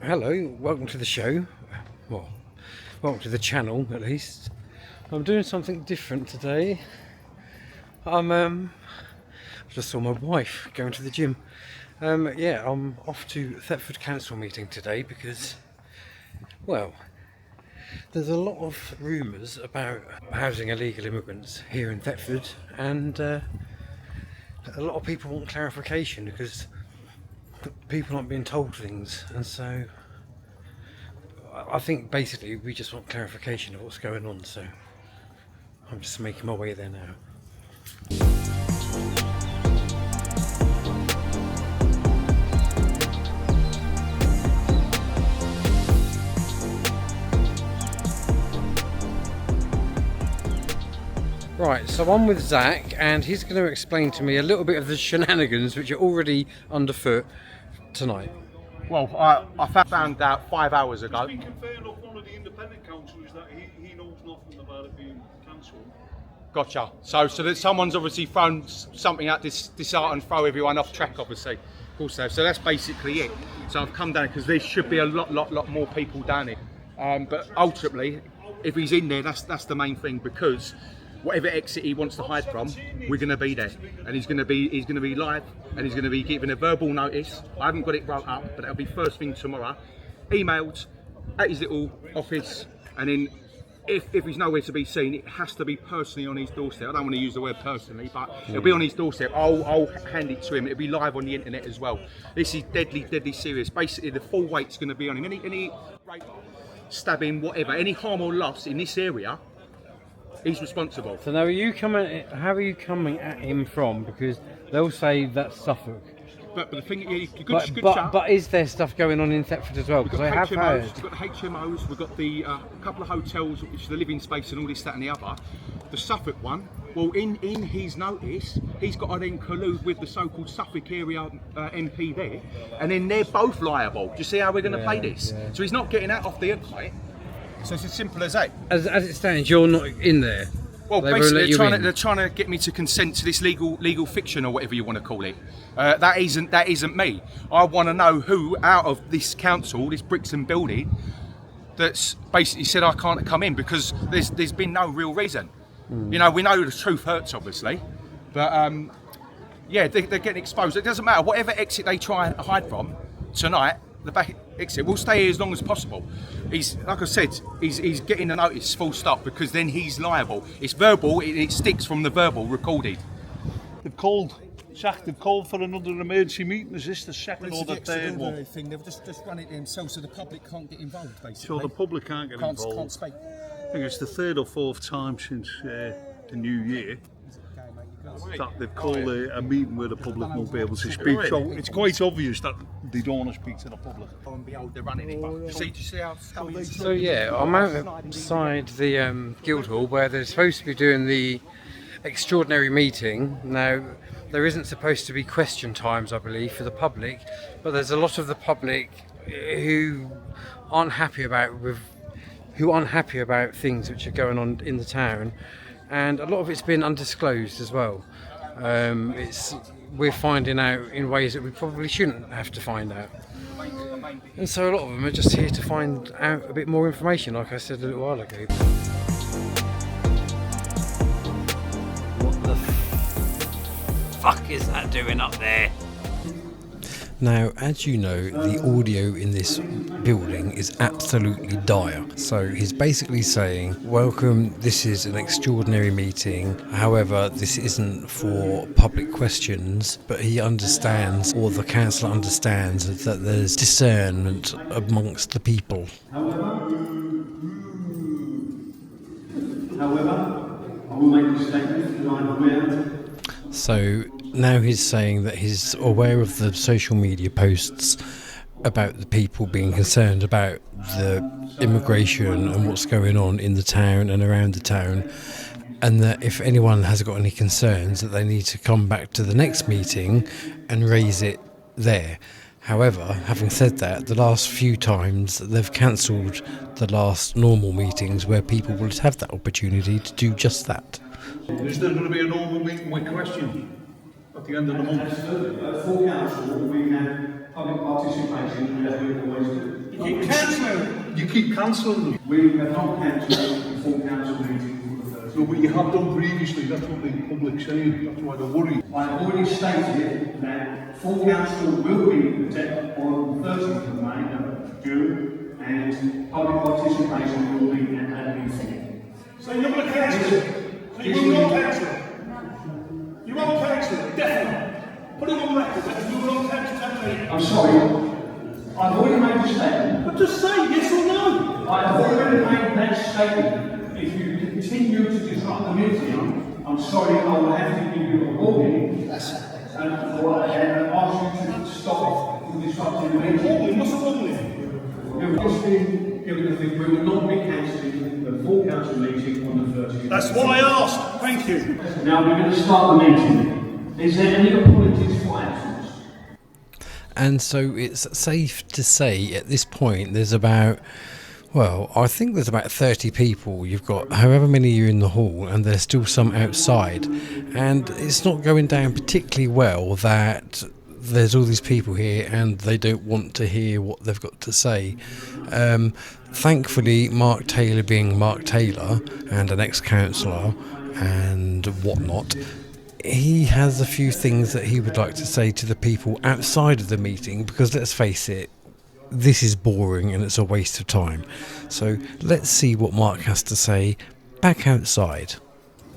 Hello, welcome to the show. Well, welcome to the channel at least. I'm doing something different today. I just saw my wife going to the gym. Yeah, I'm off to Thetford Council meeting today because, well, there's a lot of rumours about housing illegal immigrants here in Thetford, and a lot of people want clarification because people aren't being told things, and so I think basically we just want clarification of what's going on, so I'm just making my way there now. Right, so I'm with Zach, and he's going to explain to me a little bit of the shenanigans which are already underfoot tonight. Well, I found out 5 hours ago. Speaking fair enough, one of the independent councillors that he knows nothing about it being cancelled. Gotcha. So that someone's obviously thrown something at this art and throw everyone off track, obviously. Of course they have. So that's basically it. So I've come down because there should be a lot more people down here. But ultimately, if he's in there, that's the main thing, because whatever exit he wants to hide from, we're going to be there, and he's going to be live, and he's going to be giving a verbal notice. I haven't got it wrote up, but it'll be first thing tomorrow, emailed at his little office, and then if he's nowhere to be seen, it has to be personally on his doorstep. I don't want to use the word personally, but it'll be on his doorstep. I'll hand it to him. It'll be live on the internet as well. This is deadly serious. Basically, the full weight's going to be on him. Any rape, stabbing, whatever, any harm or loss in this area, he's responsible. So now, how are you coming at him from? Because they'll say that's Suffolk. But the thing is, But is there stuff going on in Thetford as well? Because I have heard. We've got the HMOs, we've got the couple of hotels, which is the living space and all this, that and the other. The Suffolk one, well, in his notice, he's got to then collude with the so-called Suffolk area MP there, and then they're both liable. Do you see how we're going to play this? Yeah. So he's not getting that off the hook, mate. So it's as simple as that. As it stands, you're not in there. Well, basically, they're trying to get me to consent to this legal fiction, or whatever you want to call it. That isn't me. I want to know who out of this council, this Brixton building, that's basically said I can't come in, because there's been no real reason. You know, we know the truth hurts, obviously, but yeah, they're getting exposed. It doesn't matter. Whatever exit they try and hide from tonight, the back exit, we'll stay here as long as possible. He's, like I said, he's getting a notice, full stop, because then he's liable. It's verbal, it sticks from the verbal recorded. They've called for another emergency meeting. Is this the second or the third one? Thing. They've just run it themselves, so the public can't get involved, basically. So the public can't get involved. Can't speak. I think it's the third or fourth time since the new year that they've called a meeting where the public won't be able to speak. So it's quite obvious that they don't want to speak to the public. Oh, and behold, they're running it. Do you see how scummy? So yeah, I'm outside the Guildhall where they're supposed to be doing the extraordinary meeting. Now, there isn't supposed to be question times, I believe, for the public, but there's a lot of the public who aren't happy about things which are going on in the town, and a lot of it's been undisclosed as well. We're finding out in ways that we probably shouldn't have to find out, and so a lot of them are just here to find out a bit more information, like I said a little while ago. What the fuck is that doing up there? Now, as you know, the audio in this building is absolutely dire. So he's basically saying, welcome, this is an extraordinary meeting. However, this isn't for public questions, but he understands, or the councillor understands, that there's discernment amongst the people. However, I will make a statement that I'm aware. So now he's saying that he's aware of the social media posts about the people being concerned about the immigration and what's going on in the town and around the town, and that if anyone has got any concerns, that they need to come back to the next meeting and raise it there. However, having said that, the last few times they've cancelled the last normal meetings where people would have that opportunity to do just that. Is there going to be a normal meeting with questions at the end of the month? Full council, we have public participation as we always do. keep cancelling. You keep cancelling them. We have not cancelled the full council meeting on the 30th. No, but you have done previously. That's what the public's saying. That's why they're worried. I have already stated that full council will be attended on the 30th of May, June, and public participation will be at that meeting. So you're not going to cancel it? So you will not cancel it? You won't cancel it, definitely. Put it on record that you will not cancel that meeting. I'm sorry. I've already made a statement. But just say yes or no. I have already made that statement. If you continue to disrupt the meeting, I'm sorry, I will have to give you a warning and ask you to stop disrupting the meeting. What's the wrong with it? You've just been given the thing. We will not be cancelling the full council meeting on the 30th. That's what I asked. Thank you. Now we're going to start the meeting. Is there any apologies for absence? And so it's safe to say at this point there's about, well, I think there's about 30 people. You've got however many are in the hall, and there's still some outside. And it's not going down particularly well that there's all these people here and they don't want to hear what they've got to say. Thankfully, Mark Taylor being Mark Taylor and an ex-councillor and whatnot, he has a few things that he would like to say to the people outside of the meeting, because let's face it, this is boring and it's a waste of time. So let's see what Mark has to say back outside.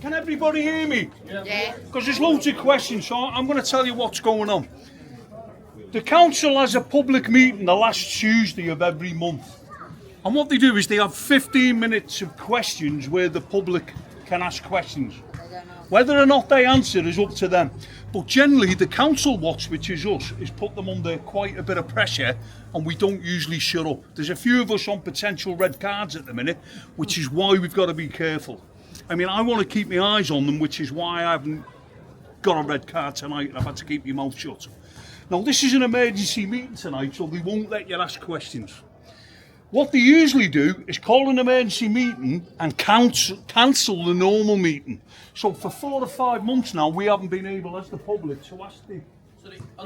Can everybody hear me? Yeah. Because there's loads of questions, so I'm going to tell you what's going on. The council has a public meeting the last Tuesday of every month. And what they do is they have 15 minutes of questions where the public can ask questions. Whether or not they answer is up to them. But generally the council watch, which is us, is put them under quite a bit of pressure, and we don't usually shut up. There's a few of us on potential red cards at the minute, which is why we've got to be careful. I mean, I want to keep my eyes on them, which is why I haven't got a red card tonight and I've had to keep my mouth shut. Now, this is an emergency meeting tonight, so they won't let you ask questions. What they usually do is call an emergency meeting and cancel the normal meeting. So for 4 or 5 months now, we haven't been able, as the public, to ask the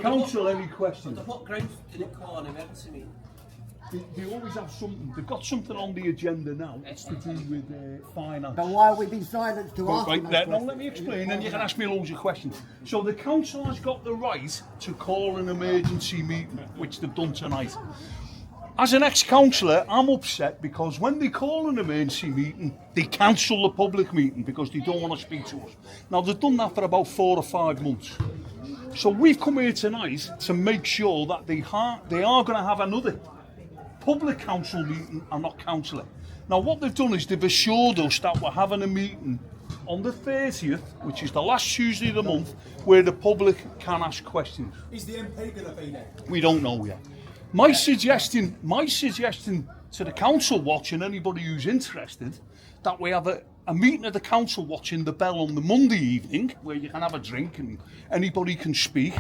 council any questions. What grounds did it call an emergency meeting? They always have something. They've got something on the agenda now. It's to do with finance. But why have we been silent to ask Right them there. that Now question? let me explain, and you can ask me loads of questions. So the council has got the right to call an emergency meeting, which they've done tonight. As an ex-councillor, I'm upset because when they call an emergency meeting, they cancel the public meeting because they don't want to speak to us. Now, they've done that for about 4 or 5 months. So we've come here tonight to make sure that they are going to have another public council meeting and not councillor. Now, what they've done is they've assured us that we're having a meeting on the 30th, which is the last Tuesday of the month, where the public can ask questions. Is the MP going to be there? We don't know yet. My suggestion to the council watch and anybody who's interested, that we have a meeting of the council watching the bell on the Monday evening, where you can have a drink and anybody can speak.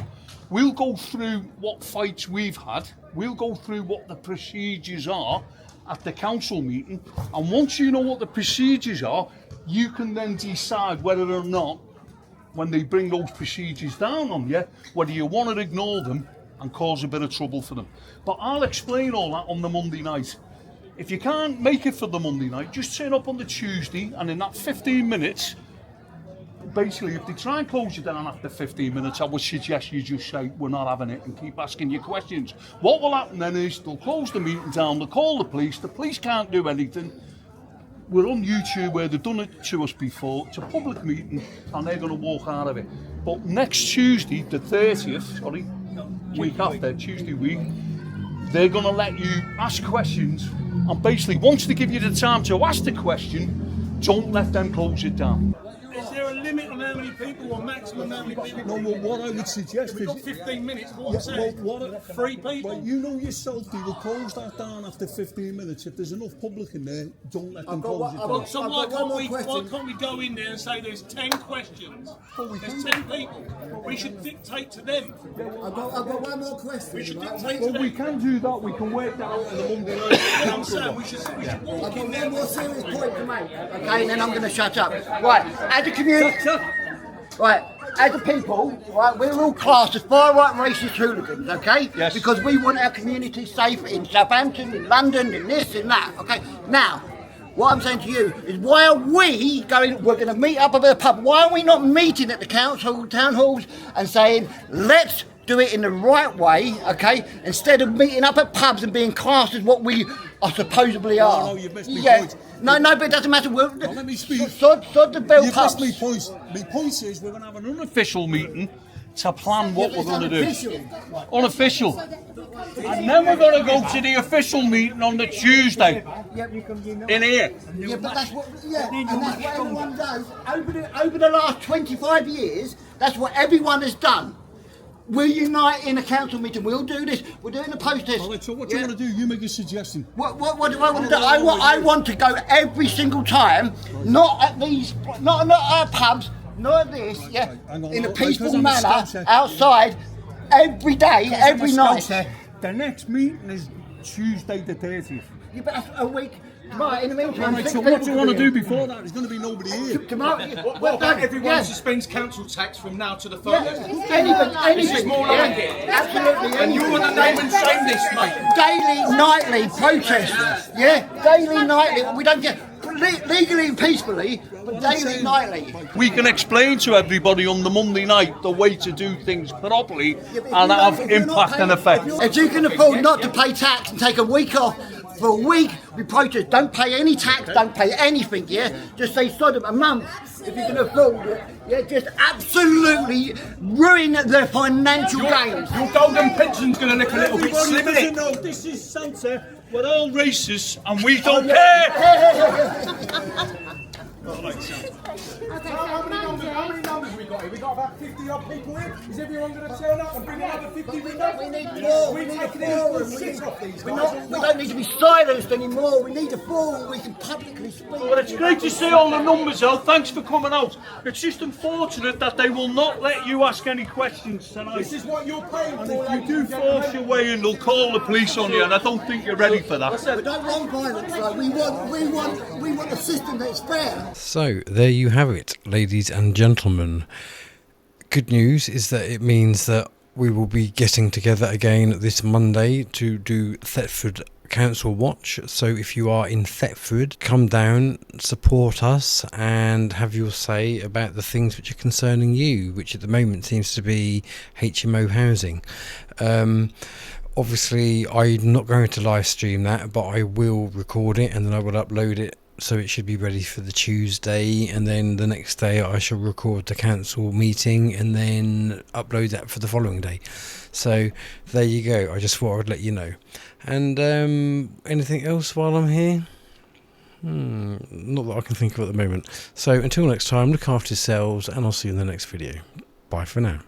We'll go through what fights we've had. We'll go through what the procedures are at the council meeting. And once you know what the procedures are, you can then decide whether or not, when they bring those procedures down on you, whether you want to ignore them and cause a bit of trouble for them. But I'll explain all that on the Monday night. If you can't make it for the Monday night, just turn up on the Tuesday, and in that 15 minutes, basically, if they try and close you down after 15 minutes, I would suggest you just say, we're not having it, and keep asking your questions. What will happen then is they'll close the meeting down, they'll call the police can't do anything. We're on YouTube where they've done it to us before. It's a public meeting, and they're going to walk out of it. But next Tuesday, the 30th, week after, Tuesday week, they're going to let you ask questions, and basically once they give you the time to ask the question, don't let them close it down. Is there a limit on how many people or maximum how many people? No, well, what I would suggest We've is... got 15 minutes, what I'm saying. 3 people? Well, you know yourself, they will close that down after 15 minutes. If there's enough public in there, don't let them close it down. So why can't we go in there and say there's 10 questions? There's 10 people. We should dictate to them. I've got one more question. We should right? dictate to Well, them. we can do that. We can work that out on the Monday night. What I'm saying, we should I've walk got in there. one more serious point to make, okay, and then I'm going to shut up. Right, as a community, right, as a people, right, we're all classed as far right racist hooligans, okay? Yes. Because we want our community safe in Southampton, in London, in this, in that, okay? Now, what I'm saying to you is, why are we going, we're going to meet up at the pub, why are we not meeting at the council, town halls, and saying, let's do it in the right way, okay? Instead of meeting up at pubs and being classed as what we are supposedly are. No, you've missed my point. No, but it doesn't matter. let me speak. Sod the bill You've pubs. missed my point. My point is we're going to have an Unofficial meeting to plan what we're going to do. Unofficial. Unofficial. And then we're going to go to the official meeting on the Tuesday. In here. Yeah, but that's what. Yeah, and that's what everyone does. Over the last 25 years, that's what everyone has done. We'll unite in a council meeting. We'll do this. We're doing a protest. All right, so what do you want to do? You make a suggestion. What do I want to do? I want to go every single time, not at these, not at pubs, not at this, yeah, Hang on, in a because peaceful I'm a manner, Scouser. outside, every day, every night. The next meeting is Tuesday the 30th. Yeah, but that's a week. Right, in the meantime, Right, six so what people do you want to could be do before that? There's going to be nobody here. Tomorrow, What about everyone yeah. suspends council tax from now to the 30th? Yeah, anything. This is more like it. Absolutely. And you're the name and shame this, mate. Daily, nightly protests. Yeah, daily, nightly. We don't get legally and peacefully, but daily, nightly. We can explain to everybody on the Monday night the way to do things properly and have If you're not impact and paying- effect. If you can afford not to pay tax and take a week off, for a week we protest, don't pay any tax, don't pay anything, yeah? Just say sod of a month if you can afford it. Yeah, just absolutely ruin their financial gains. Your golden pension's going to look a little bit Everybody slim, doesn't innit? know this is Santa. We're all racist and we don't care. How many numbers we got here? We got about 50 odd people here. Is everyone going to turn up and bring another 50 with us? We need more. We're taking any shit off these guys. We don't need to be silenced anymore. We need a forum we can publicly speak. Well, it's great to see all the numbers out. Thanks for coming out. It's just unfortunate that they will not let you ask any questions tonight. This is what you're paying And for. if you do force your way in, they'll call the police on you, and I don't think you're ready for that. We don't want violence, though. We want a system that's fair. So there you have it, ladies and gentlemen. Good news is that it means that we will be getting together again this Monday to do Thetford Council Watch. So if you are in Thetford, come down, support us and have your say about the things which are concerning you, which at the moment seems to be HMO housing. Obviously I'm not going to live stream that, but I will record it and then I will upload it, so it should be ready for the Tuesday, and then the next day I shall record the council meeting and then upload that for the following day. So there you go. I just thought I would let you know. And anything else while I'm here? Not that I can think of at the moment. So until next time, look after yourselves and I'll see you in the next video. Bye for now.